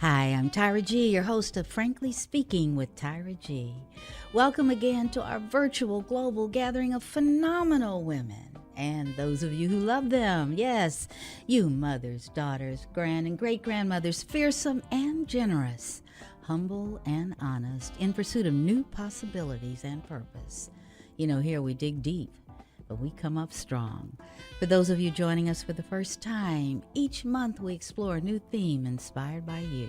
Hi, I'm Tyra G, your host of Frankly Speaking with Tyra G. Welcome again to our virtual global gathering of phenomenal women and those of you who love them. Yes, you mothers, daughters, grand and great-grandmothers, fearsome and generous, humble and honest, in pursuit of new possibilities and purpose. You know, here we dig deep, but we come up strong. For those of you joining us for the first time, each month we explore a new theme inspired by you.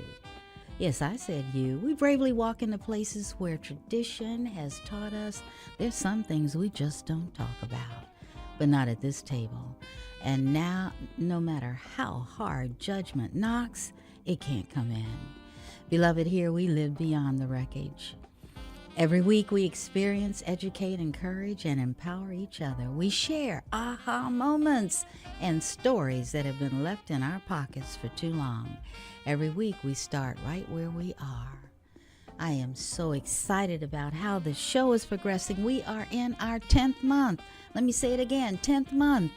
Yes, I said you. We bravely walk into places where tradition has taught us there's some things we just don't talk about, but not at this table. And now, no matter how hard judgment knocks, it can't come in. Beloved, here we live beyond the wreckage. Every week we experience, educate, encourage, and empower each other. We share aha moments and stories that have been left in our pockets for too long. Every week we start right where we are. I am so excited about how the show is progressing. We are in our 10th month. Let me say it again, 10th month.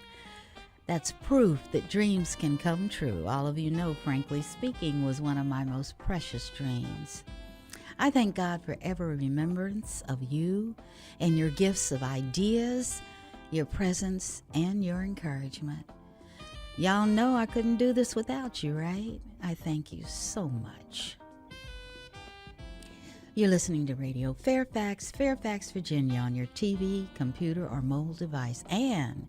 That's proof that dreams can come true. All of you know, frankly speaking, was one of my most precious dreams. I thank God for every remembrance of you and your gifts of ideas, your presence, and your encouragement. Y'all know I couldn't do this without you, right? I thank you so much. You're listening to Radio Fairfax, Virginia, on your TV, computer, or mobile device. And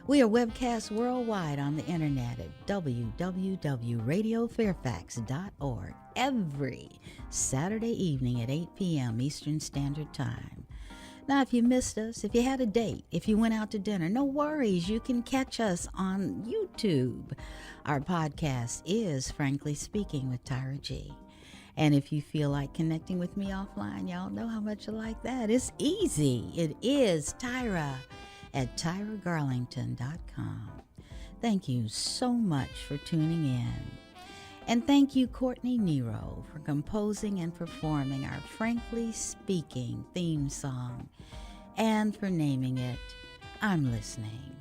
we are webcast worldwide on the internet at www.radiofairfax.org every Saturday evening at 8 p.m. Eastern Standard Time. Now, if you missed us, if you had a date, if you went out to dinner, no worries. You can catch us on YouTube. Our podcast is Frankly Speaking with Tyra G. And if you feel like connecting with me offline, y'all know how much I like that. It's easy. It is Tyra at TyraGarlington.com. Thank you so much for tuning in. And thank you, Courtney Nero, for composing and performing our Frankly Speaking theme song and for naming it I'm Listening.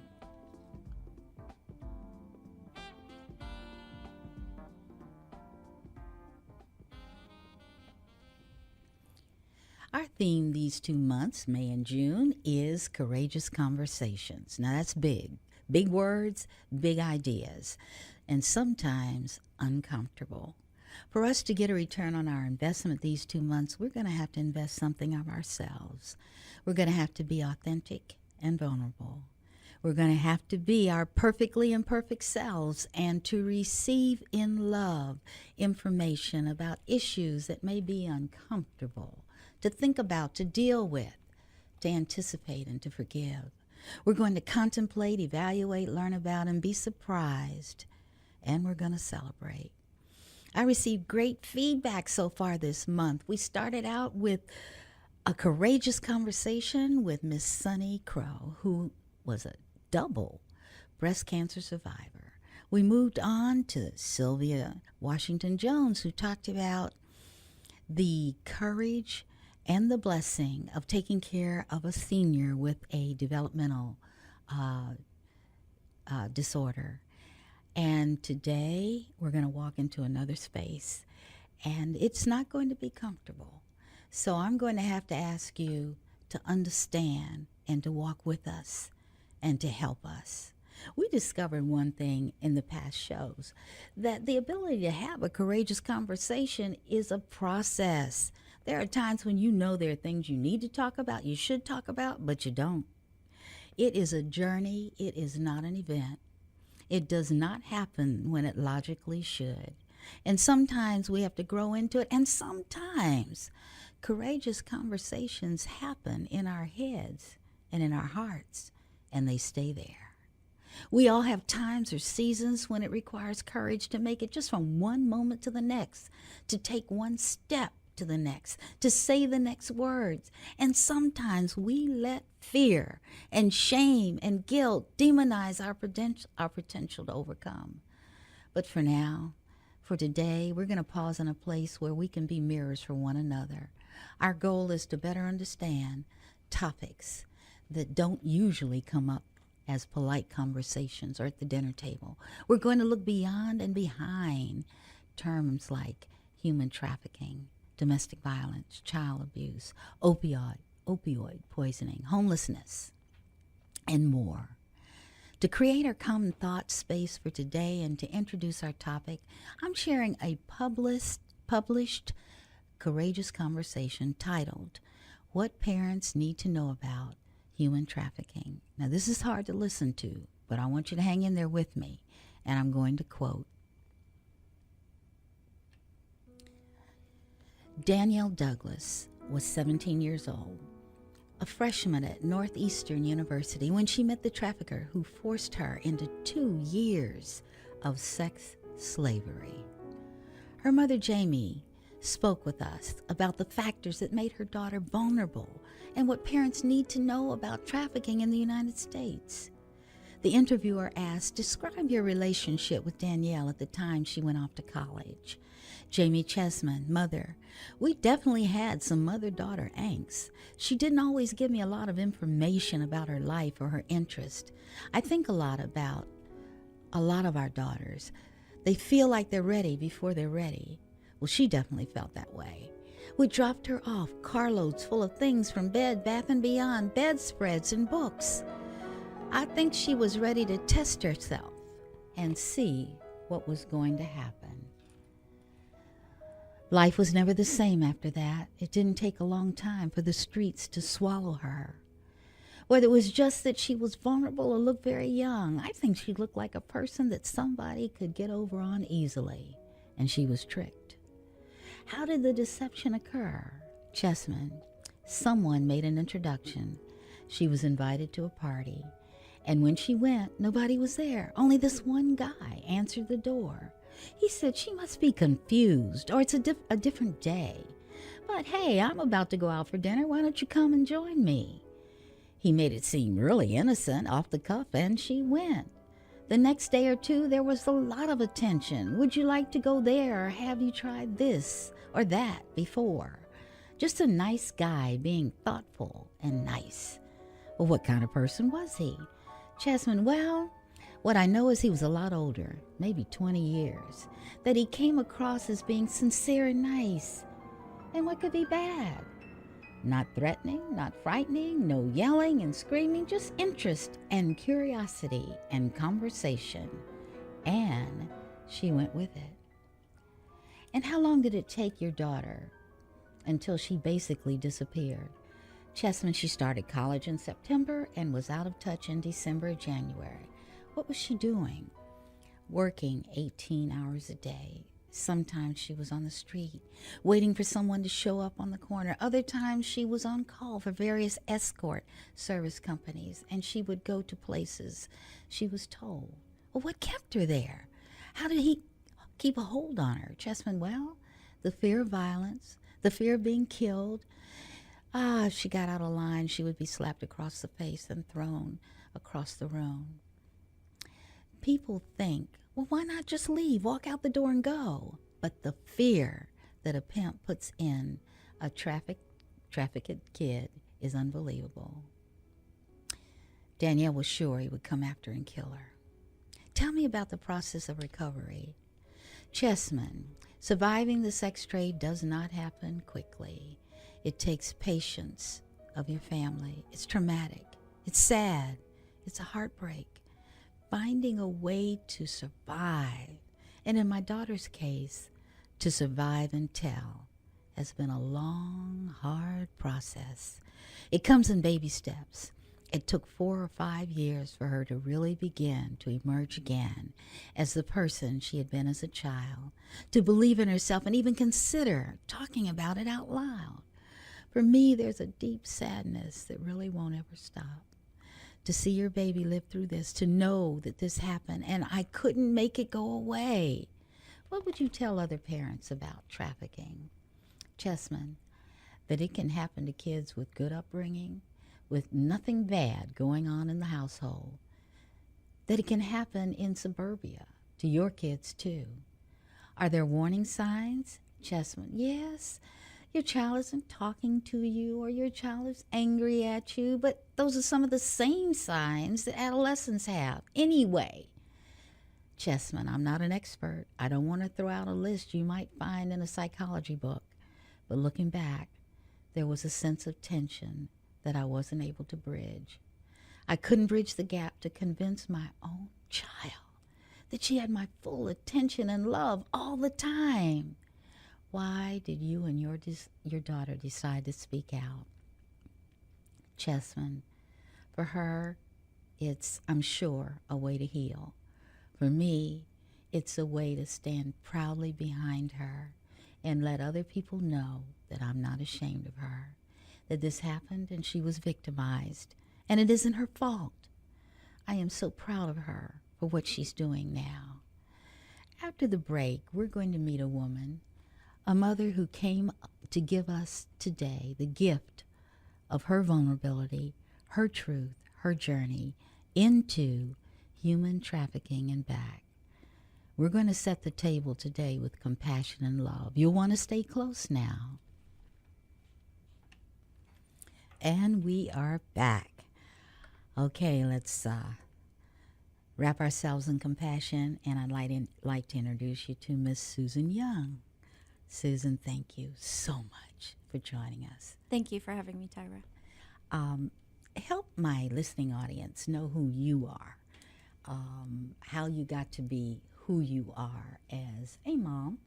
Our theme these 2 months, May and June, is Courageous Conversations. Now that's big. Big words, big ideas, and sometimes uncomfortable. For us to get a return on our investment these 2 months, we're going to have to invest something of ourselves. We're going to have to be authentic and vulnerable. We're going to have to be our perfectly imperfect selves and to receive in love information about issues that may be uncomfortable, to think about, to deal with, to anticipate, and to forgive. We're going to contemplate, evaluate, learn about, and be surprised. And we're going to celebrate. I received great feedback so far this month. We started out with a courageous conversation with Miss Sunny Crow, who was a double breast cancer survivor. We moved on to Sylvia Washington Jones, who talked about the courage and the blessing of taking care of a senior with a developmental disorder. And today we're going to walk into another space, and it's not going to be comfortable. So I'm going to have to ask you to understand and to walk with us and to help us. We discovered one thing in the past shows, that the ability to have a courageous conversation is a process. There are times when you know there are things you need to talk about, you should talk about, but you don't. It is a journey. It is not an event. It does not happen when it logically should. And sometimes we have to grow into it. And sometimes courageous conversations happen in our heads and in our hearts, and they stay there. We all have times or seasons when it requires courage to make it just from one moment to the next, to take one step to the next, to say the next words. And sometimes we let fear and shame and guilt demonize our potential to overcome. But for now, for today, we're going to pause in a place where we can be mirrors for one another. Our goal is to better understand topics that don't usually come up as polite conversations or at the dinner table. We're going to look beyond and behind terms like human trafficking, domestic violence, child abuse, opioid poisoning, homelessness, and more. To create our common thought space for today and to introduce our topic, I'm sharing a published courageous conversation titled, What Parents Need to Know About Human Trafficking. Now, this is hard to listen to, but I want you to hang in there with me, and I'm going to quote. Danielle Douglas was 17 years old, a freshman at Northeastern University, when she met the trafficker who forced her into 2 years of sex slavery. Her mother, Jamie, spoke with us about the factors that made her daughter vulnerable and what parents need to know about trafficking in the United States. The interviewer asked, describe your relationship with Danielle at the time she went off to college. Jamie Chessman, mother, we definitely had some mother-daughter angst. She didn't always give me a lot of information about her life or her interest. I think a lot about a lot of our daughters. They feel like they're ready before they're ready. Well, she definitely felt that way. We dropped her off, carloads full of things from Bed Bath & Beyond, bedspreads and books. I think she was ready to test herself and see what was going to happen. Life was never the same after that. It didn't take a long time for the streets to swallow her. Whether it was just that she was vulnerable or looked very young, I think she looked like a person that somebody could get over on easily, and she was tricked. How did the deception occur? Chessman, someone made an introduction. She was invited to a party, and when she went, nobody was there. Only this one guy answered the door. He said she must be confused, or it's a different day. But hey, I'm about to go out for dinner. Why don't you come and join me? He made it seem really innocent, off the cuff, and she went. The next day or two, there was a lot of attention. Would you like to go there, or have you tried this or that before? Just a nice guy being thoughtful and nice. Well, what kind of person was he? Chessman, well, what I know is he was a lot older, maybe 20 years, that he came across as being sincere and nice. And what could be bad? Not threatening, not frightening, no yelling and screaming, just interest and curiosity and conversation. And she went with it. And how long did it take your daughter until she basically disappeared? Chessman, she started college in September and was out of touch in December, January. What was she doing? Working 18 hours a day. Sometimes she was on the street, waiting for someone to show up on the corner. Other times she was on call for various escort service companies, and she would go to places she was told. Well, what kept her there? How did he keep a hold on her? Chessman, well, the fear of violence, the fear of being killed. If she got out of line, she would be slapped across the face and thrown across the room. People think, well, why not just leave, walk out the door and go? But the fear that a pimp puts in a trafficked kid is unbelievable. Danielle was sure he would come after and kill her. Tell me about the process of recovery. Chessman, surviving the sex trade does not happen quickly. It takes patience of your family. It's traumatic. It's sad. It's a heartbreak. Finding a way to survive, and in my daughter's case, to survive and tell, has been a long, hard process. It comes in baby steps. It took 4 or 5 years for her to really begin to emerge again as the person she had been as a child, to believe in herself and even consider talking about it out loud. For me, there's a deep sadness that really won't ever stop. To see your baby live through this, to know that this happened and I couldn't make it go away. What would you tell other parents about trafficking? Chessman, that it can happen to kids with good upbringing, with nothing bad going on in the household. That it can happen in suburbia to your kids too. Are there warning signs? Chessman, yes. Your child isn't talking to you, or your child is angry at you, but those are some of the same signs that adolescents have anyway. Chessman, I'm not an expert. I don't want to throw out a list you might find in a psychology book. But looking back, there was a sense of tension that I wasn't able to bridge. I couldn't bridge the gap to convince my own child that she had my full attention and love all the time. Why did you and your daughter decide to speak out? Chessman, for her, it's, I'm sure, a way to heal. For me, it's a way to stand proudly behind her and let other people know that I'm not ashamed of her, that this happened and she was victimized, and it isn't her fault. I am so proud of her for what she's doing now. After the break, we're going to meet a woman, a mother who came to give us today the gift of her vulnerability, her truth, her journey into human trafficking and back. We're going to set the table today with compassion and love. You'll want to stay close now. And we are back. Okay, let's wrap ourselves in compassion, and I'd like to introduce you to Miss Susan Young. Susan, thank you so much for joining us. Thank you for having me, Tyra. Help my listening audience know who you are, how you got to be who you are as a mom,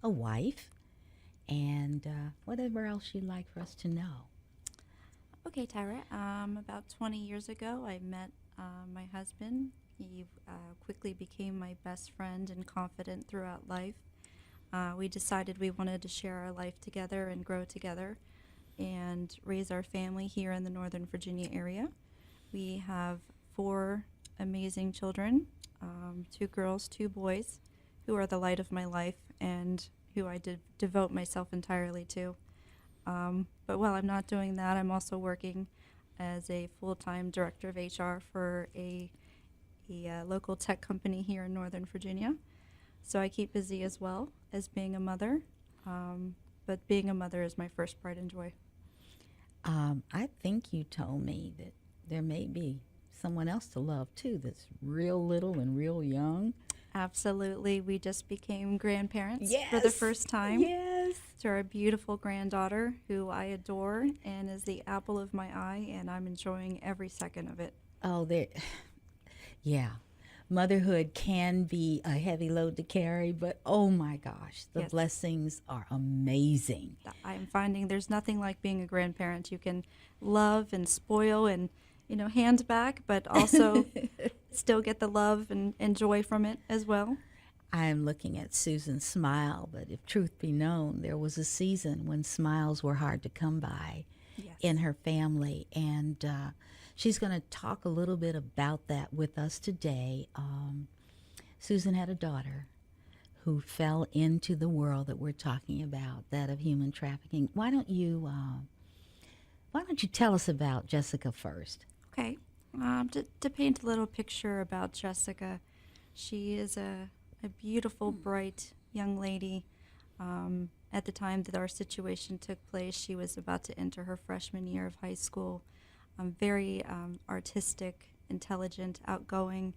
a wife, and whatever else you'd like for us to know. Okay, Tyra. About 20 years ago, I met my husband. He quickly became my best friend and confidant throughout life. We decided we wanted to share our life together and grow together and raise our family here in the Northern Virginia area. We have 4 amazing children, 2 girls, 2 boys, who are the light of my life and who I devote myself entirely to. But while I'm not doing that, I'm also working as a full-time director of HR for a local tech company here in Northern Virginia. So I keep busy as well as being a mother. But being a mother is my first pride and joy. I think you told me that there may be someone else to love too that's real little and real young. Absolutely. We just became grandparents for the first time. Yes. To our beautiful granddaughter, who I adore and is the apple of my eye, and I'm enjoying every second of it. Oh, yeah. Motherhood can be a heavy load to carry, but oh my gosh, the blessings are amazing. I'm finding there's nothing like being a grandparent. You can love and spoil and, hand back, but also still get the love and joy from it as well. I'm looking at Susan's smile, but if truth be known, there was a season when smiles were hard to come by in her family, and she's going to talk a little bit about that with us today. Susan had a daughter who fell into the world that we're talking about, that of human trafficking. Why don't you tell us about Jessica first? Okay. To paint a little picture about Jessica, she is a beautiful, bright young lady. At the time that our situation took place, she was about to enter her freshman year of high school. Very artistic, intelligent, outgoing.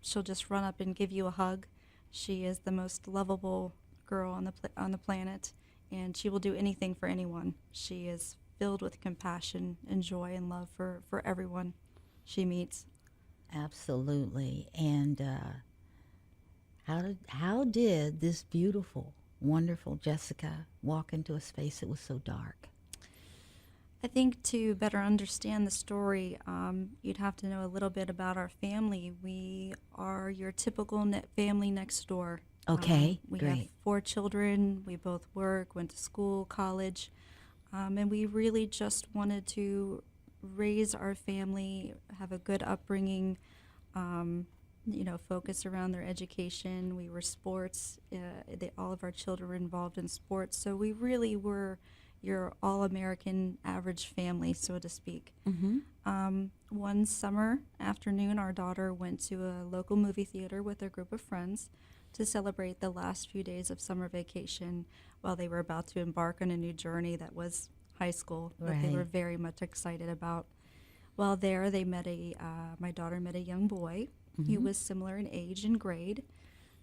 She'll just run up and give you a hug. She is the most lovable girl on the planet, and she will do anything for anyone. She is filled with compassion and joy and love for everyone she meets. Absolutely. And how did this beautiful, wonderful Jessica walk into a space that was so dark? I think to better understand the story, you'd have to know a little bit about our family. We are your typical family next door. Okay, we great. have 4 children. We both work, went to school, college, and we really just wanted to raise our family, have a good upbringing, focus around their education. We were sports. All of our children were involved in sports, so we really were your all-American average family, so to speak. Mm-hmm. One summer afternoon, our daughter went to a local movie theater with a group of friends to celebrate the last few days of summer vacation while they were about to embark on a new journey that was high school that they were very much excited about. While there, they met my daughter met a young boy He was similar in age and grade,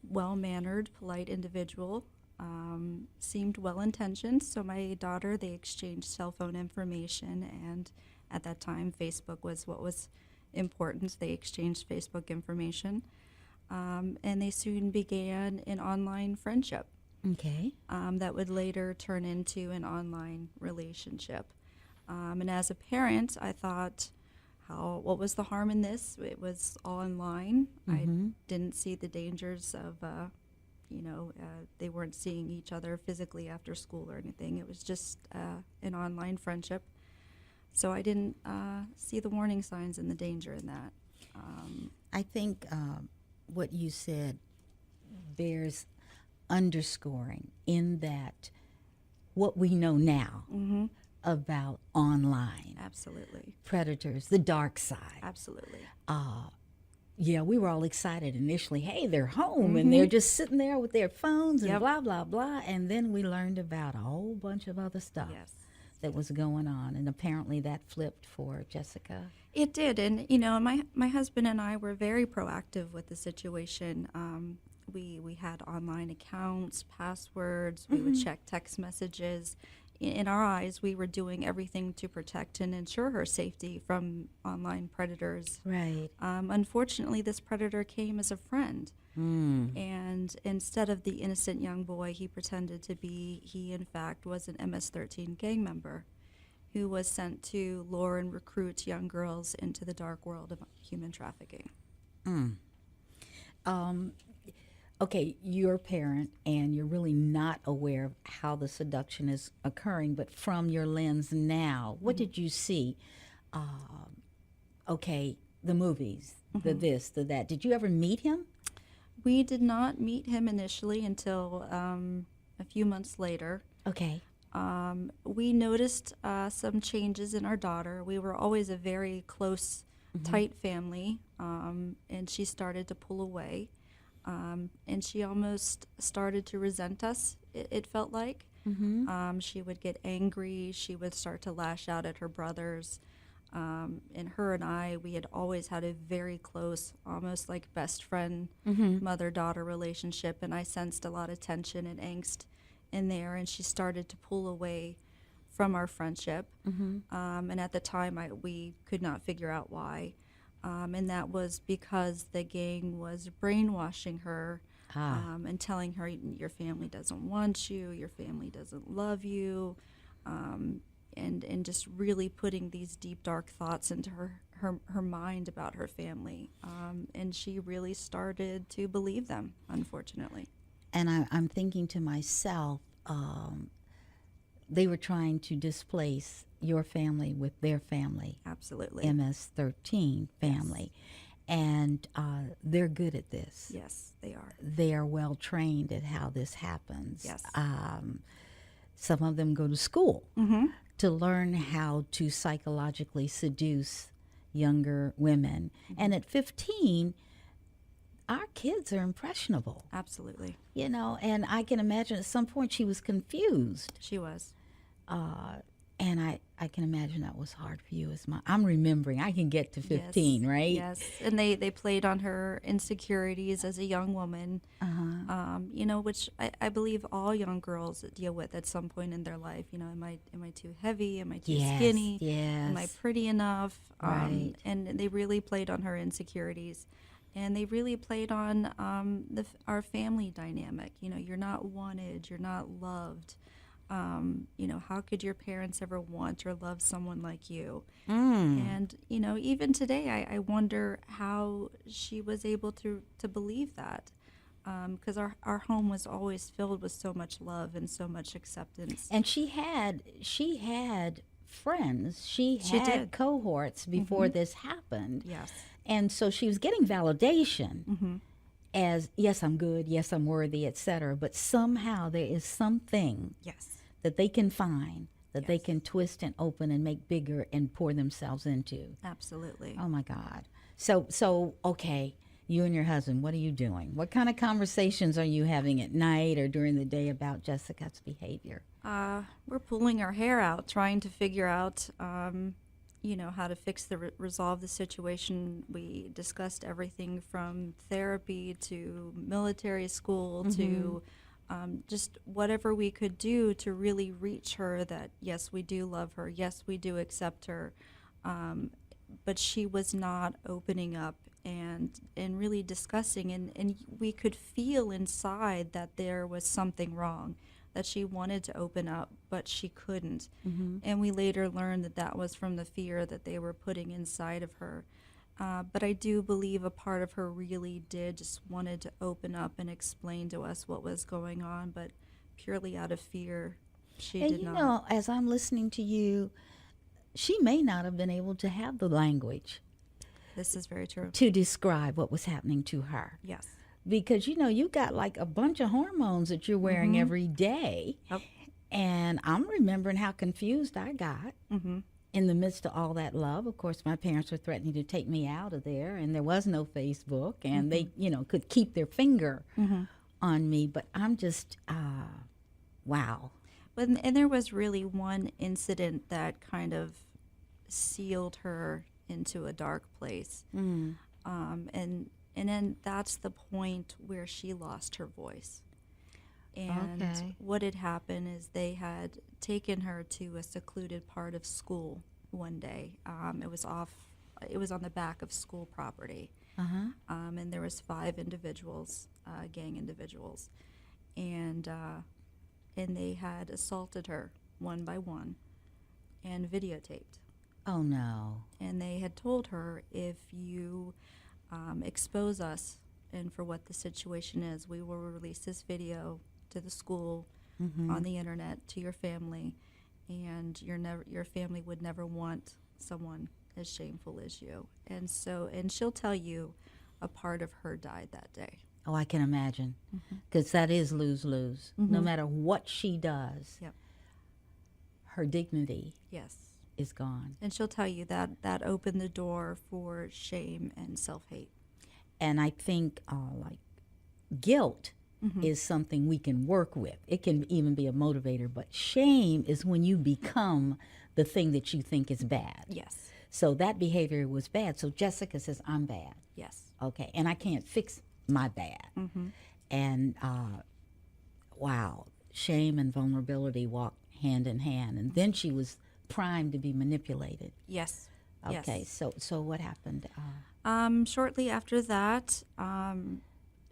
well-mannered, polite individual, seemed well-intentioned. So my daughter, they exchanged cell phone information, and at that time, Facebook was what was important. They exchanged Facebook information, and they soon began an online friendship. Okay. That would later turn into an online relationship. And as a parent, I thought, what was the harm in this? It was all online. I didn't see the dangers of, they weren't seeing each other physically after school or anything. It was just an online friendship. So I didn't see the warning signs and the danger in that. I think what you said bears underscoring in that what we know now about online Absolutely. predators, the dark side. Absolutely. Yeah, we were all excited initially. Hey, they're home and they're just sitting there with their phones and Yep. blah, blah, blah. And then we learned about a whole bunch of other stuff Yes. that was going on. And apparently that flipped for Jessica. It did, and my husband and I were very proactive with the situation. We had online accounts, passwords. We would check text messages. In our eyes, we were doing everything to protect and ensure her safety from online predators. Right. Unfortunately, this predator came as a friend, and instead of the innocent young boy he pretended to be, he in fact was an MS-13 gang member who was sent to lure and recruit young girls into the dark world of human trafficking. Okay, you're a parent and you're really not aware of how the seduction is occurring, but from your lens now, what did you see? Okay, the movies, the this, the that. Did you ever meet him? We did not meet him initially until a few months later. Okay. We noticed some changes in our daughter. We were always a very close, tight family, and she started to pull away. And she almost started to resent us, it felt like. She would get angry. She would start to lash out at her brothers. And her and I, we had always had a very close, almost like best friend, mother-daughter relationship. And I sensed a lot of tension and angst in there. And she started to pull away from our friendship. And at the time, we could not figure out why. And that was because the gang was brainwashing her and telling her, your family doesn't want you, your family doesn't love you, and just really putting these deep, dark thoughts into her mind about her family. And she really started to believe them, unfortunately. And I'm thinking to myself, they were trying to displace your family with their family. Absolutely. MS-13 family. Yes. And they're good at this. Yes, they are. They are well trained at how this happens. Yes. Some of them go to school to learn how to psychologically seduce younger women. And at 15, our kids are impressionable. Absolutely. You know, and I can imagine at some point she was confused. She was. And I can imagine that was hard for you as I'm remembering. I can get to 15, Yes. right? Yes, and they played on her insecurities as a young woman, which I believe all young girls deal with at some point in their life. Am I too heavy? Am I too skinny? Yes. Am I pretty enough? Right. And they really played on her insecurities. And they really played on our family dynamic. You're not wanted, you're not loved. How could your parents ever want or love someone like you? And, even today, I wonder how she was able to believe that. Because our home was always filled with so much love and so much acceptance. And she had friends. She had did. cohorts before this happened. Yes. And so she was getting validation as, yes, I'm good, yes, I'm worthy, etc. But somehow there is something Yes. that they can find, that they Yes. can twist and open and make bigger and pour themselves into. Absolutely. Oh, my God. So okay, you and your husband, what are you doing? What kind of conversations are you having at night or during the day about Jessica's behavior? We're pulling our hair out, trying to figure out, how to fix resolve the situation. We discussed everything from therapy to military school to just whatever we could do to really reach her that, yes, we do love her. Yes, we do accept her. But she was not opening up and really discussing. And we could feel inside that there was something wrong, that she wanted to open up, but she couldn't. And we later learned that that was from the fear that they were putting inside of her. But I do believe a part of her really did just wanted to open up and explain to us what was going on, but purely out of fear, she And did you not. know, as I'm listening to you, she may not have been able to have the language This is very true. to describe what was happening to her. Yes. Because, you know, you got like a bunch of hormones that you're wearing every day. Yep. And I'm remembering how confused I got in the midst of all that love. Of course, my parents were threatening to take me out of there, and there was no Facebook, and they, you know, could keep their finger on me. But I'm just, wow. And there was really one incident that kind of sealed her into a dark place. And then that's the point where she lost her voice. And Okay. what had happened is they had taken her to a secluded part of school one day. It was on the back of school property. And there was 5 individuals, gang individuals. And they had assaulted her one by one and videotaped. Oh, no. And they had told her, if you expose us and for what the situation is, we will release this video to the school, on the internet, to your family, and your family would never want someone as shameful as you. And she'll tell you a part of her died that day. Oh, I can imagine. Because that is lose-lose. No matter what she does, Yep. her dignity Yes. is gone. And she'll tell you that opened the door for shame and self-hate. And I think like guilt is something we can work with. It can even be a motivator, but shame is when you become the thing that you think is bad. Yes. So that behavior was bad. So Jessica says, I'm bad. Yes. Okay. And I can't fix my bad. And wow, shame and vulnerability walk hand in hand. And then she was primed to be manipulated. Yes. Okay. Yes. So what happened? Shortly after that,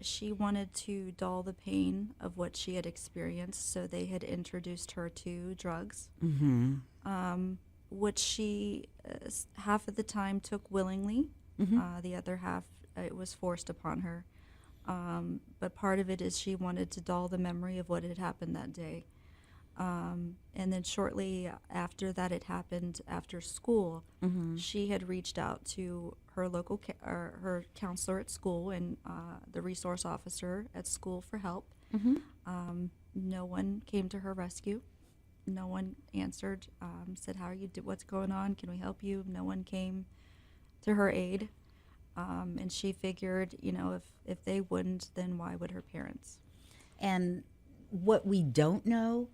she wanted to dull the pain of what she had experienced, so they had introduced her to drugs, which she half of the time took willingly. The other half, it was forced upon her. But part of it is she wanted to dull the memory of what had happened that day. And then shortly after that had happened, after school, she had reached out to her local her counselor at school and the resource officer at school for help. No one came to her rescue. No one answered, said, how are you, what's going on? Can we help you? No one came to her aid. And she figured, if they wouldn't, then why would her parents? And what we don't know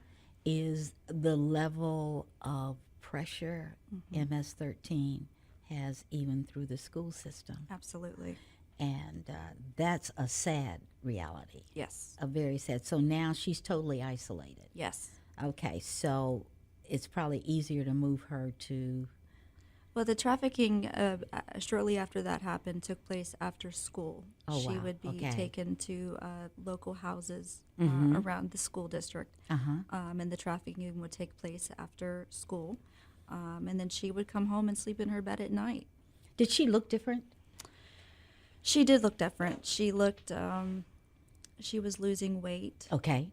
is the level of pressure MS-13 has even through the school system. Absolutely. And that's a sad reality. Yes. A very sad. So now she's totally isolated. Yes. Okay, so it's probably easier to move her to... Well, the trafficking shortly after that happened took place after school. Oh, she wow. would be Okay. taken to local houses around the school district, and the trafficking would take place after school. And then she would come home and sleep in her bed at night. Did she look different? She did look different. She looked, she was losing weight. Okay.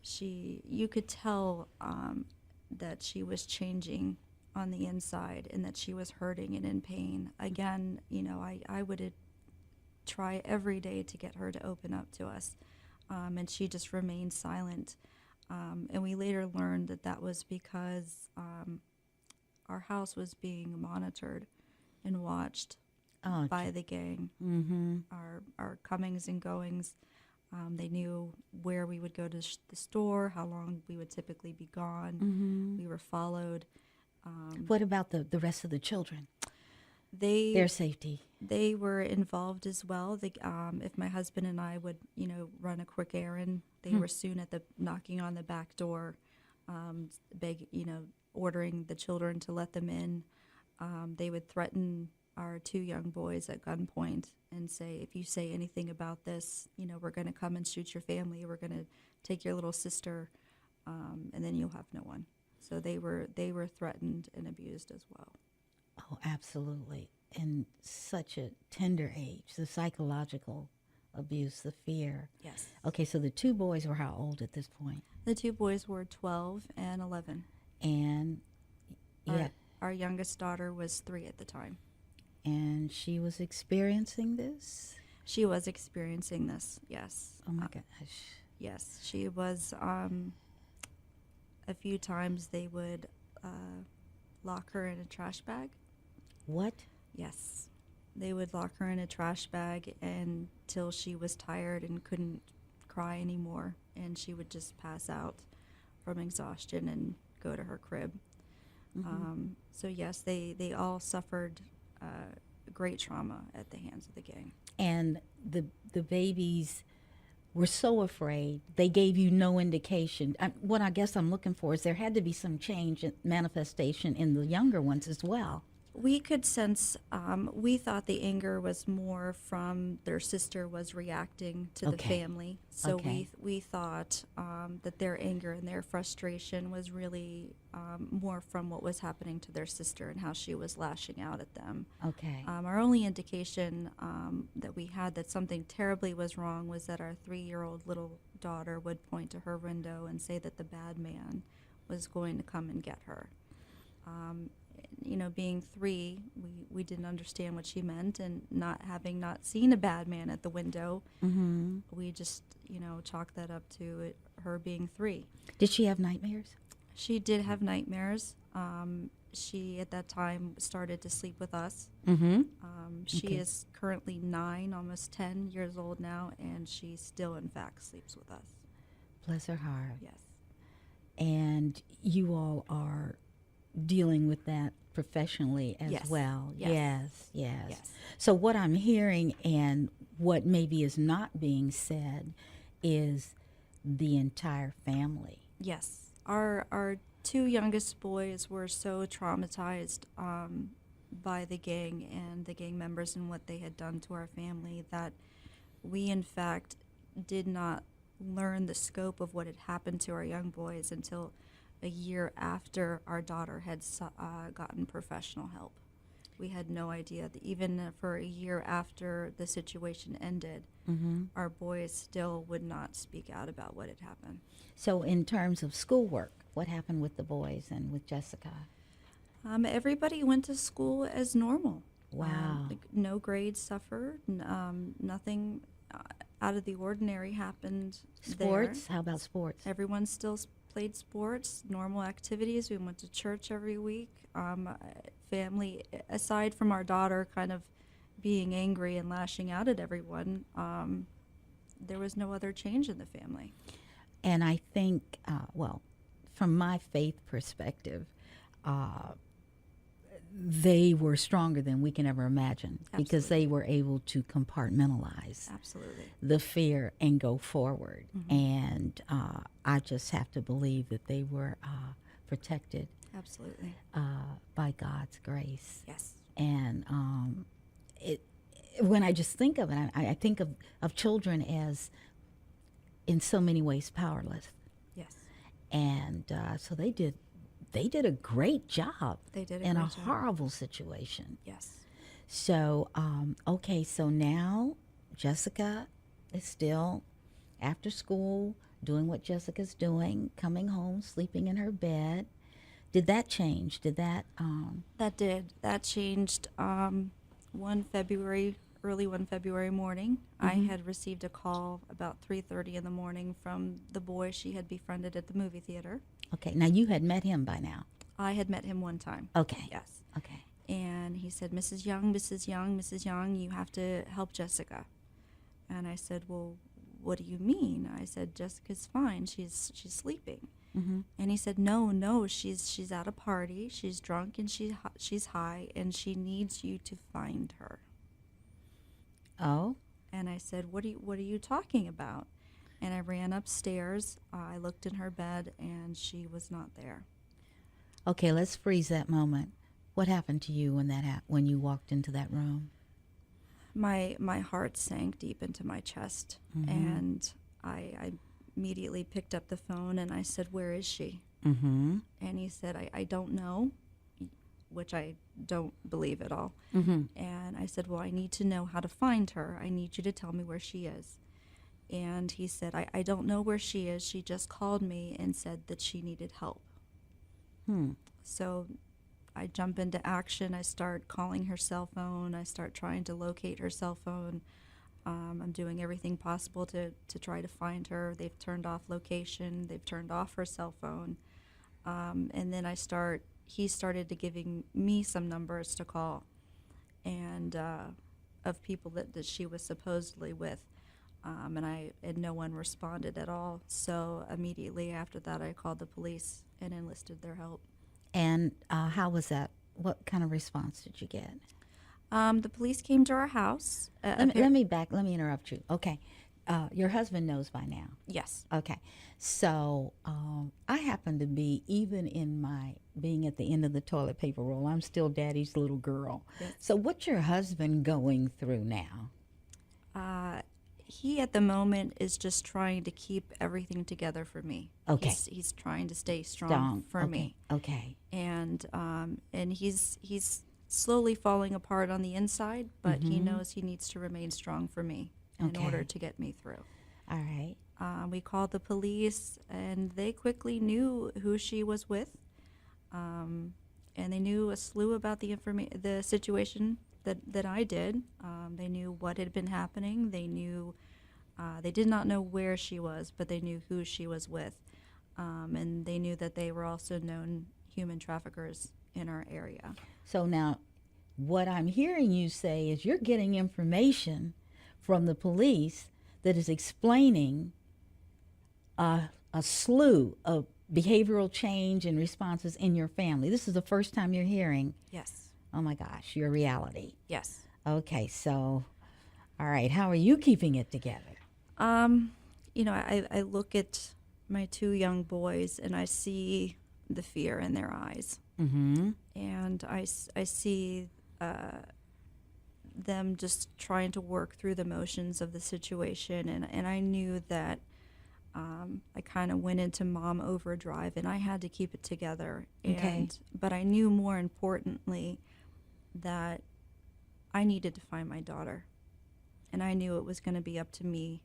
You could tell that she was changing on the inside and that she was hurting and in pain. Again, I would try every day to get her to open up to us, and she just remained silent. And we later learned that was because our house was being monitored and watched by the gang. Our comings and goings. They knew where we would go to the store, how long we would typically be gone. We were followed. What about the rest of the children? They Their safety. they were involved as well. If my husband and I would, run a quick errand, they were soon at the knocking on the back door, ordering the children to let them in. They would threaten our two young boys at gunpoint and say, if you say anything about this, we're going to come and shoot your family. We're going to take your little sister, and then you'll have no one. So they were threatened and abused as well. Oh, absolutely. In such a tender age, the psychological abuse, the fear. Yes. Okay, so the two boys were how old at this point? The two boys were 12 and 11. And yeah, Our youngest daughter was 3 at the time. and she was experiencing this? She was experiencing this, yes. Oh my gosh. Yes, she was. A few times they would lock her in a trash bag. What? Yes. They would lock her in a trash bag until she was tired and couldn't cry anymore, and she would just pass out from exhaustion and go to her crib. So yes, they all suffered great trauma at the hands of the gang. And the babies were so afraid, they gave you no indication. What I guess I'm looking for is there had to be some change, manifestation in the younger ones as well. We could sense, we thought the anger was more from their sister was reacting to the Okay. family. So Okay. we thought that their anger and their frustration was really more from what was happening to their sister and how she was lashing out at them. Okay. Our only indication that we had that something terribly was wrong was that our 3-year-old little daughter would point to her window and say that the bad man was going to come and get her. Being 3, we didn't understand what she meant, and not seen a bad man at the window, we just, chalked that up to her being 3. Did she have nightmares? She did have nightmares. She, at that time, started to sleep with us. Mm-hmm. She Okay. is currently 9, almost 10 years old now, and she still, in fact, sleeps with us. Bless her heart. Yes. And you all are dealing with that professionally as Yes. well. Yes. Yes. So what I'm hearing and what maybe is not being said is the entire family. Yes. Our 2 youngest boys were so traumatized by the gang and the gang members and what they had done to our family that we, in fact, did not learn the scope of what had happened to our young boys until a year after our daughter had gotten professional help. We had no idea that even for a year after the situation ended, our boys still would not speak out about what had happened. So in terms of schoolwork, what happened with the boys and with Jessica? Everybody went to school as normal. Wow. No grades suffered. Nothing out of the ordinary happened Sports? there. How about sports? Everyone still played sports, normal activities. We went to church every week. Family, aside from our daughter kind of being angry and lashing out at everyone, there was no other change in the family. And I think, from my faith perspective, they were stronger than we can ever imagine because Absolutely. they were able to compartmentalize Absolutely. the fear and go forward. And I just have to believe that they were protected Absolutely. by God's grace. Yes. And when I just think of it, I think of children as, in so many ways, powerless. Yes. And so they did a great job They did in a great job. horrible situation. Yes. So, okay, so now Jessica is still after school doing what Jessica's doing, coming home, sleeping in her bed. Did that change? Did that? That did. That changed early one February morning. I had received a call about 3:30 in the morning from the boy she had befriended at the movie theater. Okay, now you had met him by now. I had met him one time. Okay. Yes. Okay. And he said, Mrs. Young, Mrs. Young, Mrs. Young, you have to help Jessica. And I said, well, what do you mean? I said, Jessica's fine. She's sleeping. And he said, no, she's at a party, she's drunk, and she's high, and she needs you to find her. Oh. And I said, what are you talking about? And I ran upstairs. I looked in her bed, and she was not there. Okay, let's freeze that moment. What happened to you when when you walked into that room? My heart sank deep into my chest, and I immediately picked up the phone and I said, "Where is she?" And he said, I don't know, which I don't believe at all. And I said, well, I need to know how to find her. I need you to tell me where she is. And he said, I don't know where she is. She just called me and said that she needed help. So I jump into action. I start calling her cell phone. I start trying to locate her cell phone. I'm doing everything possible to try to find her. They've turned off location. They've turned off her cell phone. And then he started to giving me some numbers to call, and of people that she was supposedly with. And no one responded at all. So immediately after that, I called the police and enlisted their help. And how was that? What kind of response did you get? The police came to our house. Let me interrupt you. Okay. Your husband knows by now. Yes. Okay. So I happen to be, even in my being at the end of the toilet paper roll, I'm still daddy's little girl. Yes. So what's your husband going through now? He at the moment is just trying to keep everything together for me. Okay. He's trying to stay strong for me. Okay. And he's slowly falling apart on the inside, but he knows he needs to remain strong for me in order to get me through. All right. We called the police, and they quickly knew who she was with, and they knew a slew about the situation that I did. They knew what had been happening. They knew, they did not know where she was, but they knew who she was with, and they knew that they were also known human traffickers in our area. So now, what I'm hearing you say is you're getting information from the police that is explaining a slew of behavioral change and responses in your family. This is the first time you're hearing. Yes. Oh my gosh, your reality. Yes. Okay, so, all right, how are you keeping it together? I look at my two young boys and I see the fear in their eyes. And I see them just trying to work through the motions of the situation. And I knew that I kind of went into mom overdrive, and I had to keep it together. Okay. But I knew more importantly that I needed to find my daughter. And I knew it was going to be up to me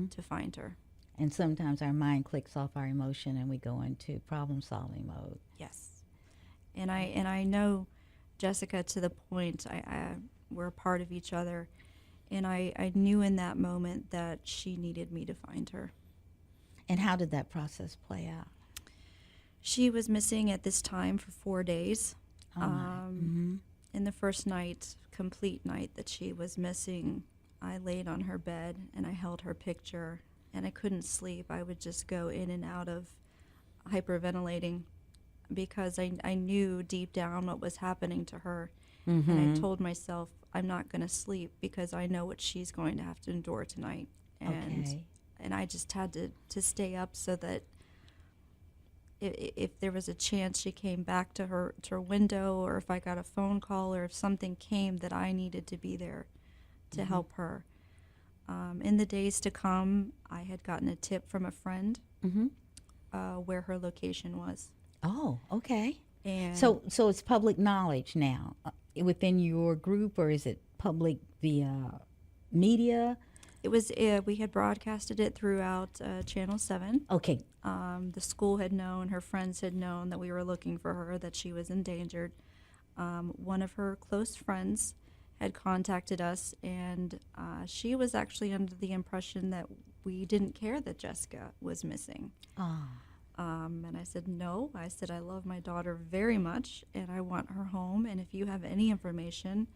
to find her. And sometimes our mind clicks off our emotion and we go into problem-solving mode. Yes. And I know Jessica to the point we're a part of each other, and I knew in that moment that she needed me to find her. And how did that process play out? She was missing at this time for 4 days. Oh my. In the first night, complete night that she was missing, I laid on her bed and I held her picture, and I couldn't sleep. I would just go in and out of hyperventilating because I knew deep down what was happening to her. And I told myself, I'm not going to sleep because I know what she's going to have to endure tonight. And I just had to stay up so that if there was a chance she came back to her window, or if I got a phone call, or if something came, that I needed to be there to help her. In the days to come, I had gotten a tip from a friend where her location was. Oh, okay. And So it's public knowledge now within your group, or is it public via media? it was we had broadcasted it throughout Channel 7. Okay. The school had known, her friends had known that we were looking for her, that she was endangered. One of her close friends had contacted us, and she was actually under the impression that we didn't care that Jessica was missing. Oh. And I said, no. I said, I love my daughter very much, and I want her home, and if you have any information,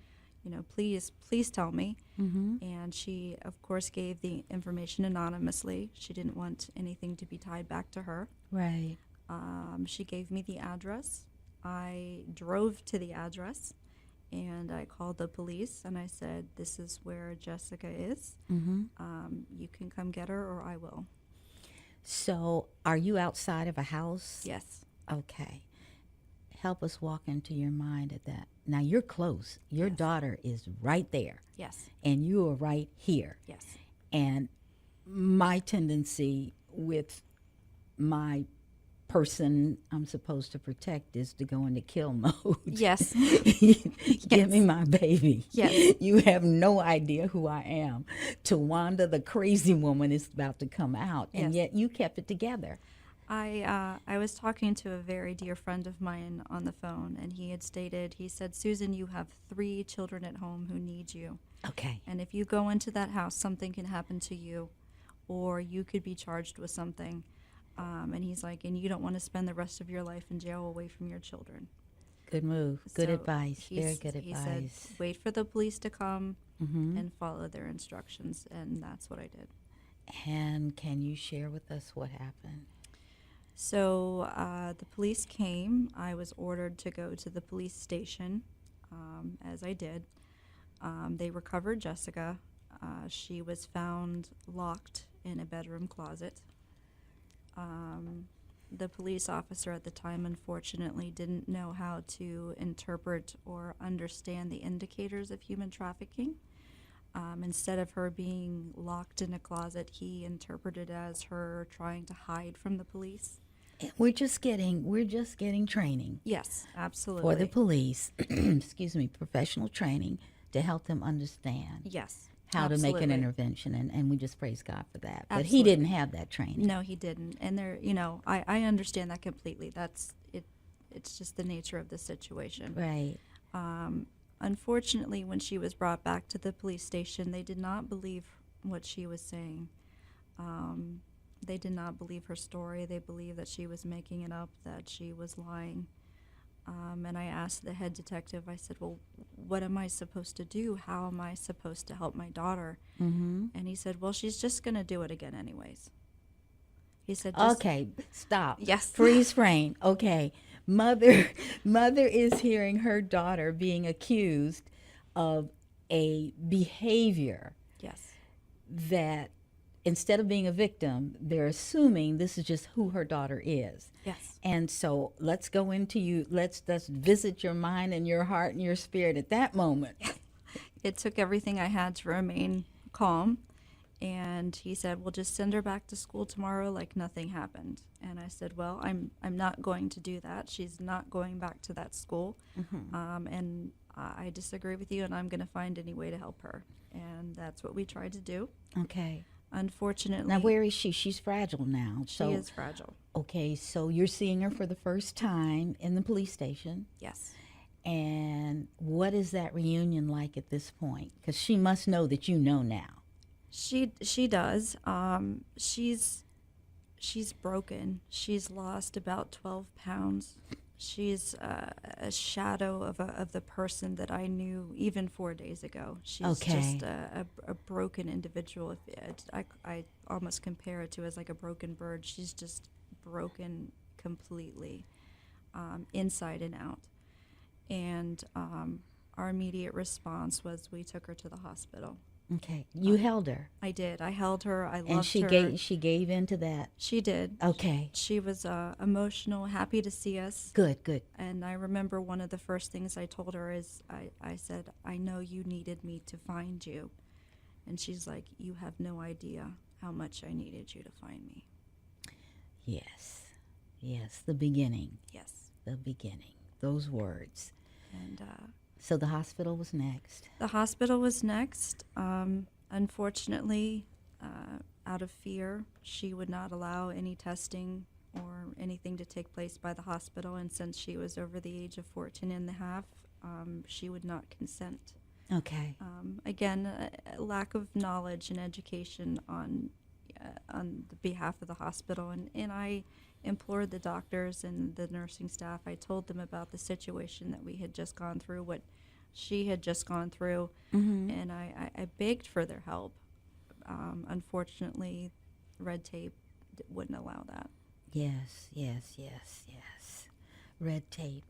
please tell me. Mm-hmm. And she, of course, gave the information anonymously. She didn't want anything to be tied back to her. Right. She gave me the address. I drove to the address, and I called the police, and I said, "This is where Jessica is. Mm-hmm. You can come get her, or I will." So, are you outside of a house? Yes. Okay. Help us walk into your mind at that. Now, you're close. Your Yes. daughter is right there, Yes. and you are right here. Yes. And my tendency with my person I'm supposed to protect is to go into kill mode. Yes. Give me my baby. Yes. You have no idea who I am. Tawanda, the crazy woman, is about to come out, and Yes. yet you kept it together. I was talking to a very dear friend of mine on the phone, and he said, "Susan, you have 3 children at home who need you. Okay. And if you go into that house, something can happen to you, or you could be charged with something." And he's like, "And you don't want to spend the rest of your life in jail away from your children." Good move. Good So advice. Very good He said, advice. "Wait for the police to come Mm-hmm. and follow their instructions." And that's what I did. And can you share with us what happened? So the police came. I was ordered to go to the police station, as I did. They recovered Jessica. She was found locked in a bedroom closet. The police officer at the time, unfortunately, didn't know how to interpret or understand the indicators of human trafficking. Instead of her being locked in a closet, he interpreted it as her trying to hide from the police. We're just getting training Yes, absolutely. for the police. Excuse me, professional training to help them understand Yes. how to make an absolutely. intervention, and we just praise God for that. But he Absolutely. didn't have that training. No, he didn't. And I understand that completely. That's it. It's just the nature of the situation. Right. Unfortunately, when she was brought back to the police station, they did not believe what she was saying. They did not believe her story. They believed that she was making it up, that she was lying. And I asked the head detective, I said, "Well, what am I supposed to do? How am I supposed to help my daughter?" Mm-hmm. And he said, "Well, she's just going to do it again anyways." He said, just, Okay, stop. Yes. Freeze frame. Okay. Mother is hearing her daughter being accused of a behavior Yes. that instead of being a victim, they're assuming this is just who her daughter is. Yes. And so let's go into let's visit your mind and your heart and your spirit at that moment. It took everything I had to remain calm. And he said, "We'll just send her back to school tomorrow like nothing happened." And I said, "Well, I'm not going to do that. She's not going back to that school. And I disagree with you, and I'm going to find any way to help her." And that's what we tried to do. Okay. Unfortunately, Now, where is she? She's fragile now. she So, is fragile. okay, so you're seeing her for the first time in the police station. Yes. And what is that reunion like at this point? Because she must know that you know now. She does. She's broken. She's lost about 12 pounds. She's a shadow of the person that I knew even 4 days ago. She's Okay. just a broken individual. I almost compare it to as like a broken bird. She's just broken completely, inside and out. And our immediate response was we took her to the hospital. Okay. You held her. I did. I held her. I loved And she her. she gave in to that. She did. Okay. She was emotional, happy to see us. Good, good. And I remember one of the first things I told her is I said, "I know you needed me to find you." And she's like, "You have no idea how much I needed you to find me." Yes. Yes, the beginning. Yes. The beginning. Those words. And So the hospital was next. the hospital was next. Unfortunately, out of fear, she would not allow any testing or anything to take place by the hospital. And since she was over the age of 14 and a half, she would not consent. Okay. Again, a lack of knowledge and education on the behalf of the hospital. And I implored the doctors and the nursing staff. I told them about the situation that we had just gone through, what she had just gone through, and I begged for their help. Unfortunately, red tape wouldn't allow that. Yes, yes, yes, yes. Red tape.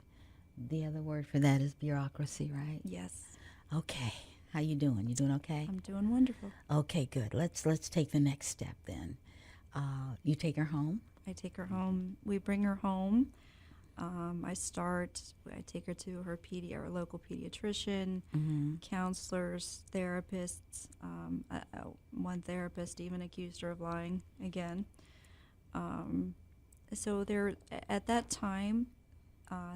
The other word for that is bureaucracy, right? Yes, Okay. How you doing? You doing okay? I'm doing wonderful. Okay, good. Let's take the next step then. You take her home. I take her home. We bring her home. I take her to our local pediatrician, Mm-hmm. counselors, therapists. One therapist even accused her of lying again. So there, at that time,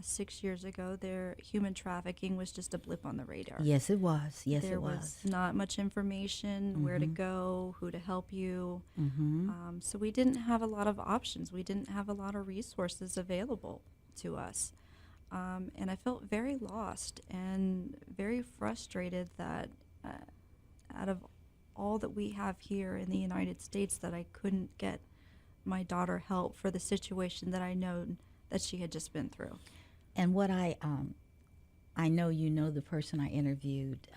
6 years ago, human trafficking was just a blip on the radar. Yes, it was. Yes, There it was was. not much information, where to go, who to help you. Mm-hmm. So we didn't have a lot of options. We didn't have a lot of resources available to us. And I felt very lost and very frustrated that out of all that we have here in the United States, that I couldn't get my daughter help for the situation that I know that she had just been through. And what I know you know the person I interviewed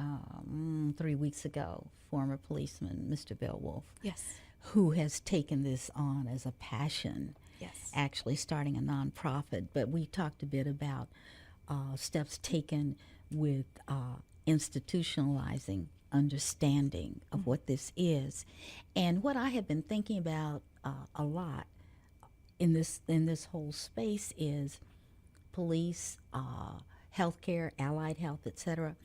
3 weeks ago, former policeman Mr. Beowulf, Yes. who has taken this on as a passion, Yes. actually starting a nonprofit. But we talked a bit about steps taken with institutionalizing understanding of what this is. And what I have been thinking about a lot in this whole space is police, healthcare, allied health, etc.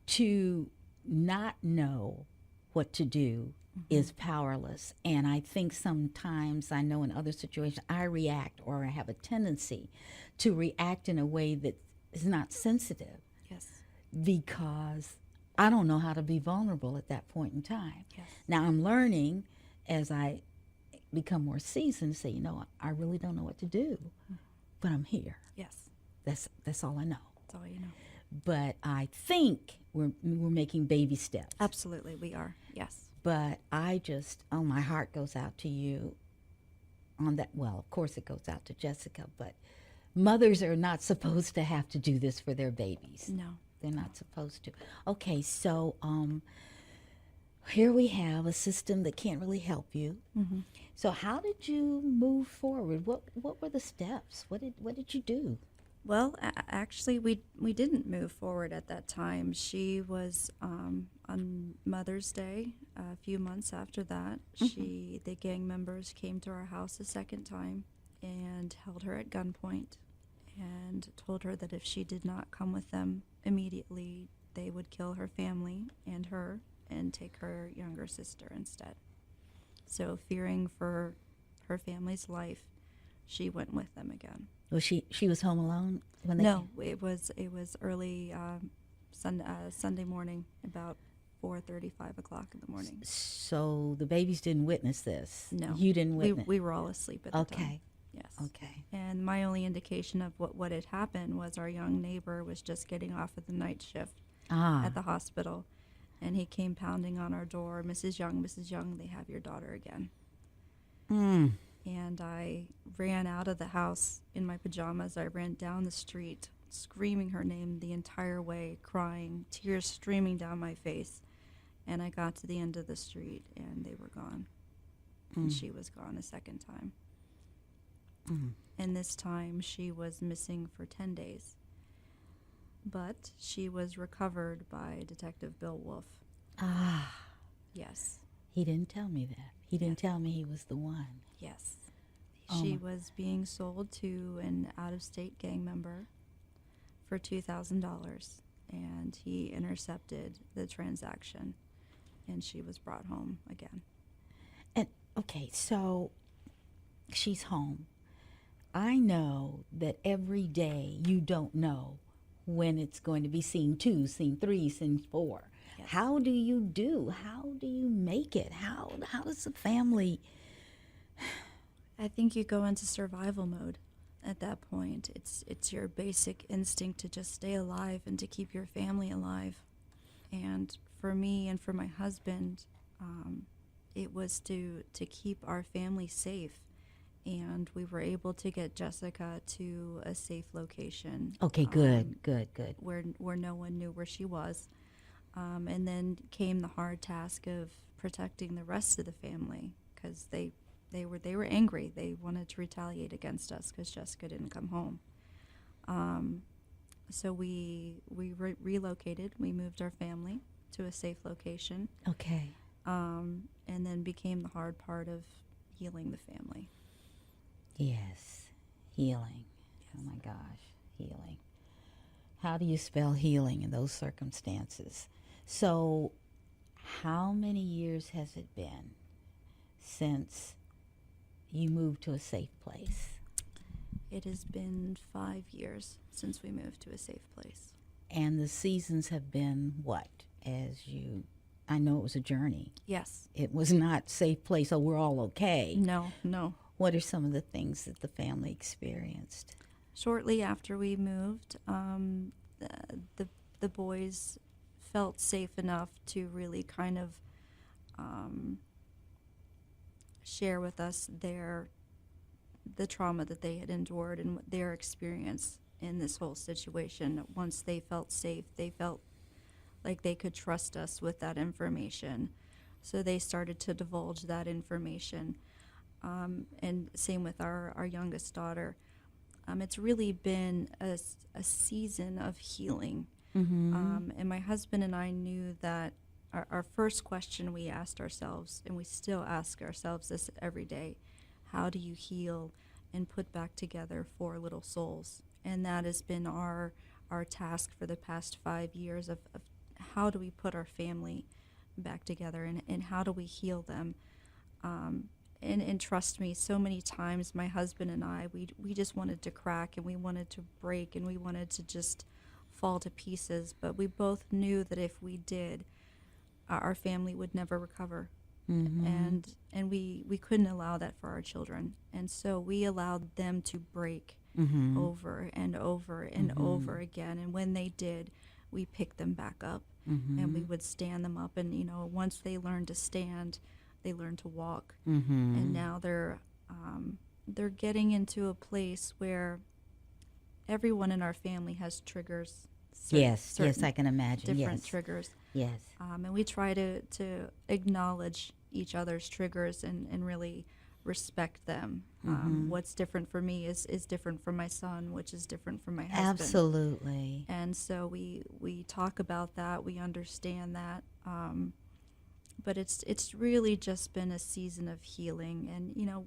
To not know what to do is powerless. And I think sometimes, I know in other situations, I react, or I have a tendency to react in a way that is not sensitive, Yes. because I don't know how to be vulnerable at that point in time. Yes. Now I'm learning as I become more seasoned to say, I really don't know what to do, but I'm here. Yes. That's all I know. That's all you know. But I think we're making baby steps. Absolutely, we are. Yes. But my heart goes out to you on that. Well, of course it goes out to Jessica, but mothers are not supposed to have to do this for their babies. No. They're not supposed to. Okay, so here we have a system that can't really help you. Mm-hmm. So how did you move forward? What were the steps? What did you do? Well, actually, we didn't move forward at that time. She was on Mother's Day. A few months after that, the gang members came to our house a second time and held her at gunpoint and told her that if she did not come with them immediately, they would kill her family and her and take her younger sister instead. So, fearing for her family's life, she went with them again. Was she was home alone when they No, it was early Sunday morning, about 4:30, 5 o'clock in the morning. So the babies didn't witness this. No, You didn't witness. We were all asleep at the time. Okay. Yes. Okay. And my only indication of what had happened was our young neighbor was just getting off of the night shift at the hospital, and he came pounding on our door. Mrs. Young, they have your daughter again. And I ran out of the house in my pajamas. I ran down the street, screaming her name the entire way, crying, tears streaming down my face. And I got to the end of the street, and they were gone. And she was gone a second time. And this time, she was missing for 10 days. But she was recovered by Detective Bill Wolf. Yes. He didn't tell me that. He didn't tell me he was the one. Yes. She was being sold to an out-of-state gang member for $2,000, and he intercepted the transaction, and she was brought home again. And okay, so she's home. I know that every day you don't know when it's going to be scene 2, scene 3, scene 4. Yes. How do you make it? How does the family? I think you go into survival mode at that point. It's your basic instinct to just stay alive and to keep your family alive. And for me and for my husband, it was to keep our family safe. And we were able to get Jessica to a safe location. Okay, good. Where no one knew where she was. And then came the hard task of protecting the rest of the family, because they they were angry. They wanted to retaliate against us because Jessica didn't come home. So we relocated. We moved our family to a safe location. Okay. And then became the hard part of healing the family. Yes. Healing. Oh my gosh. Healing. How do you spell healing in those circumstances? So, how many years has it been since you moved to a safe place? It has been 5 years since we moved to a safe place. And the seasons have been what? I know it was a journey. Yes. It was not safe place, so we're all okay. No. What are some of the things that the family experienced? Shortly after we moved, the boys felt safe enough to really kind of share with us the trauma that they had endured and their experience in this whole situation. Once they felt safe, they felt like they could trust us with that information. So they started to divulge that information. And same with our youngest daughter. It's really been a season of healing. Mm-hmm. And my husband and I knew that our first question we asked ourselves, and we still ask ourselves this every day, how do you heal and put back together 4 little souls? And that has been our task for the past 5 years of how do we put our family back together, and how do we heal them? And trust me, so many times my husband and I, we just wanted to crack, and we wanted to break, and we wanted to just fall to pieces. But we both knew that if we did, our family would never recover. Mm-hmm. And we couldn't allow that for our children. And so we allowed them to break Mm-hmm. over and over and Mm-hmm. over again. And when they did, we picked them back up, Mm-hmm. and we would stand them up. And, once they learned to stand, they learned to walk. Mm-hmm. And now they're getting into a place where everyone in our family has triggers. Yes, I can imagine. Different Yes. triggers. Yes. And we try to acknowledge each other's triggers and really respect them. Mm-hmm. What's different for me is different from my son, which is different from my husband. Absolutely. And so we talk about that. We understand that. But it's really just been a season of healing. And,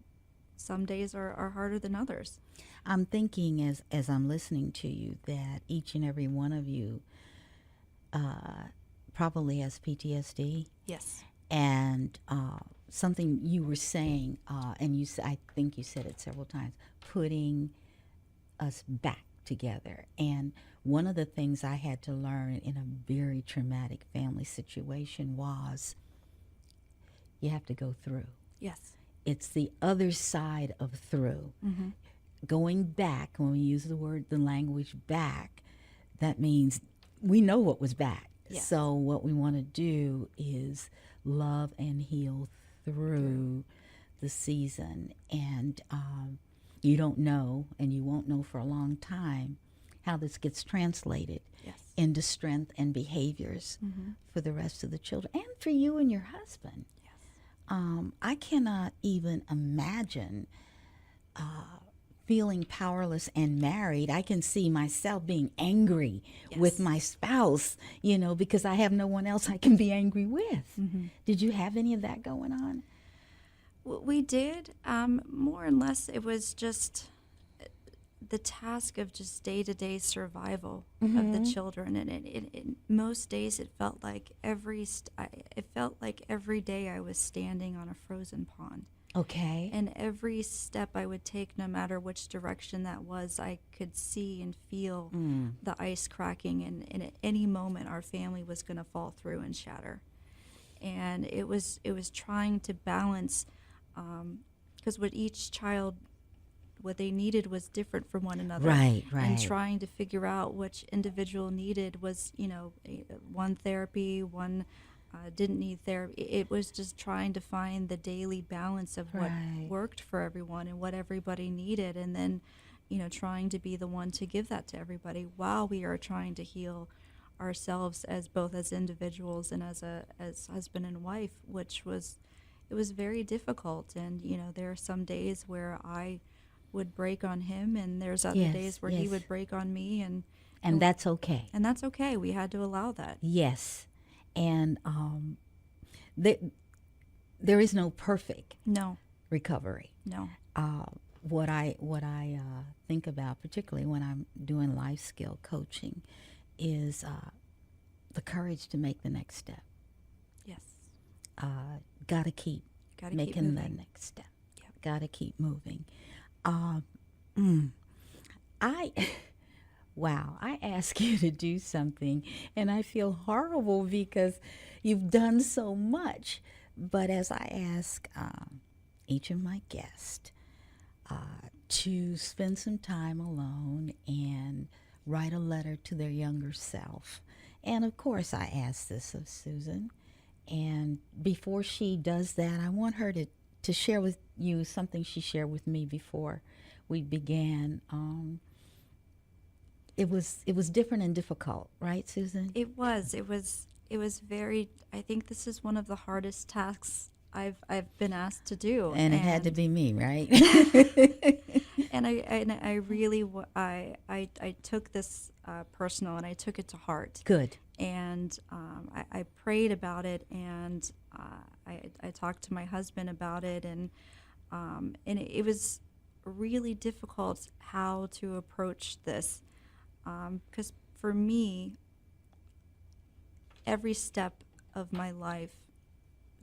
some days are harder than others. I'm thinking as I'm listening to you that each and every one of you probably has PTSD. Yes. And something you were saying, and I think you said it several times, putting us back together. And one of the things I had to learn in a very traumatic family situation was you have to go through. Yes. It's the other side of through. Mm-hmm. Going back, when we use the language back, that means we know what was back. Yes. So what we want to do is love and heal through the season. And you don't know, and you won't know for a long time, how this gets translated Yes. into strength and behaviors Mm-hmm. for the rest of the children, and for you and your husband. I cannot even imagine feeling powerless and married. I can see myself being angry with my spouse, because I have no one else I can be angry with. Mm-hmm. Did you have any of that going on? We did. More and less, it was just the task of just day-to-day survival of the children. And it most days it felt like every day I was standing on a frozen pond. Okay. And every step I would take, no matter which direction that was, I could see and feel the ice cracking, and at any moment our family was going to fall through and shatter. And it was trying to balance, because what each child, what they needed was different from one another. Right. And trying to figure out which individual needed was, one therapy, one didn't need therapy. It was just trying to find the daily balance of what worked for everyone and what everybody needed, and then, trying to be the one to give that to everybody while we are trying to heal ourselves as both as individuals and as husband and wife, which was, was very difficult. And, there are some days where I would break on him, and there's other Yes, days where he yes. would break on me, And that's okay. and that's okay. We had to allow that. Yes. And there, there is no perfect No, recovery. no. What I think about, particularly when I'm doing life skill coaching, is the courage to make the next step. Yes. Gotta keep Gotta keep making the moving. next step. Yep. Gotta keep moving. I wow, I ask you to do something, and I feel horrible because you've done so much. But as I ask each of my guests to spend some time alone and write a letter to their younger self, and of course, I ask this of Susan. And before she does that, I want her to share with you something she shared with me before we began. It was different and difficult, right, Susan? It was. It was very. I think this is one of the hardest tasks I've been asked to do. And it had to be me, right? And I really I took this personal, and I took it to heart. Good. And I prayed about it, and I talked to my husband about it, and it was really difficult how to approach this, because for me, every step of my life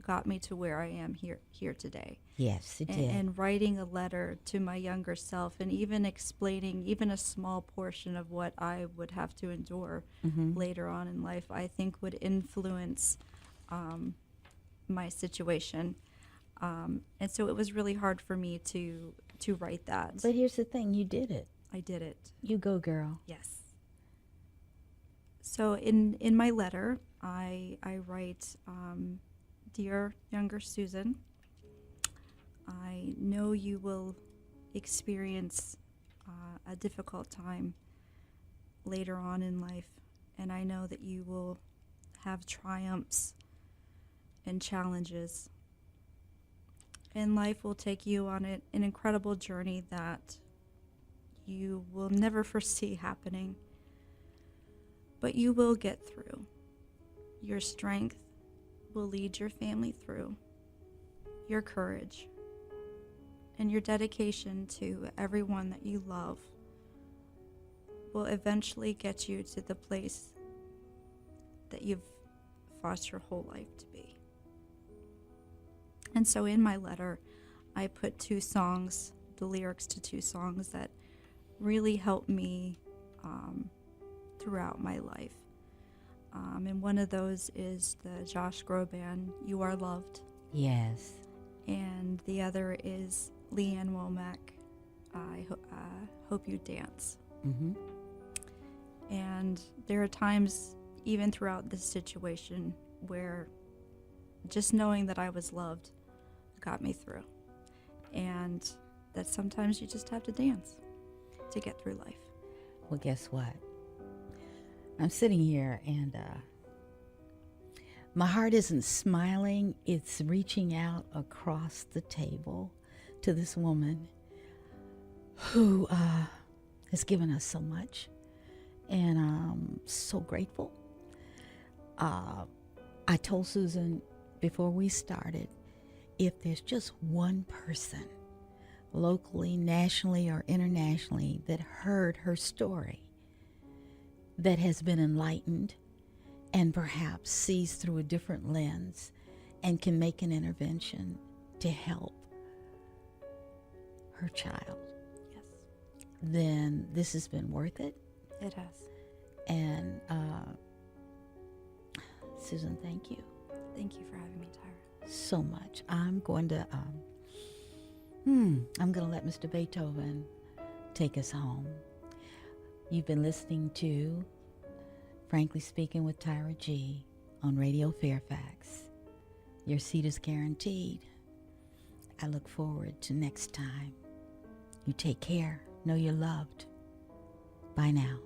got me to where I am here today. Yes, it did. And writing a letter to my younger self, and even explaining even a small portion of what I would have to endure later on in life, I think would influence my situation. And so it was really hard for me to write that. But here's the thing, you did it. I did it. You go, girl. Yes. So in my letter, I write, Dear younger Susan, I know you will experience a difficult time later on in life, and I know that you will have triumphs and challenges. And life will take you on an incredible journey that you will never foresee happening. But you will get through. Your strength will lead your family through. Your courage and your dedication to everyone that you love will eventually get you to the place that you've fought your whole life to be. And so in my letter, I put two songs, the lyrics to two songs that really helped me throughout my life. And one of those is the Josh Groban, You Are Loved. Yes. And the other is Leanne Womack, I Hope You Dance. Mm-hmm. And there are times, even throughout this situation, where just knowing that I was loved got me through. And that sometimes you just have to dance to get through life. Well, guess what? I'm sitting here and my heart isn't smiling. It's reaching out across the table to this woman who has given us so much. And I'm so grateful. I told Susan before we started, if there's just one person locally, nationally, or internationally that heard her story, that has been enlightened and perhaps sees through a different lens and can make an intervention to help her child, Yes, then this has been worth it. it has. And Susan, thank you Thank you for having me, Tyra. so much. I'm going to let Mr. Beethoven take us home. You've been listening to Frankly Speaking with Tyra G on Radio Fairfax. Your seat is guaranteed. I look forward to next time. You take care. Know you're loved. Bye now.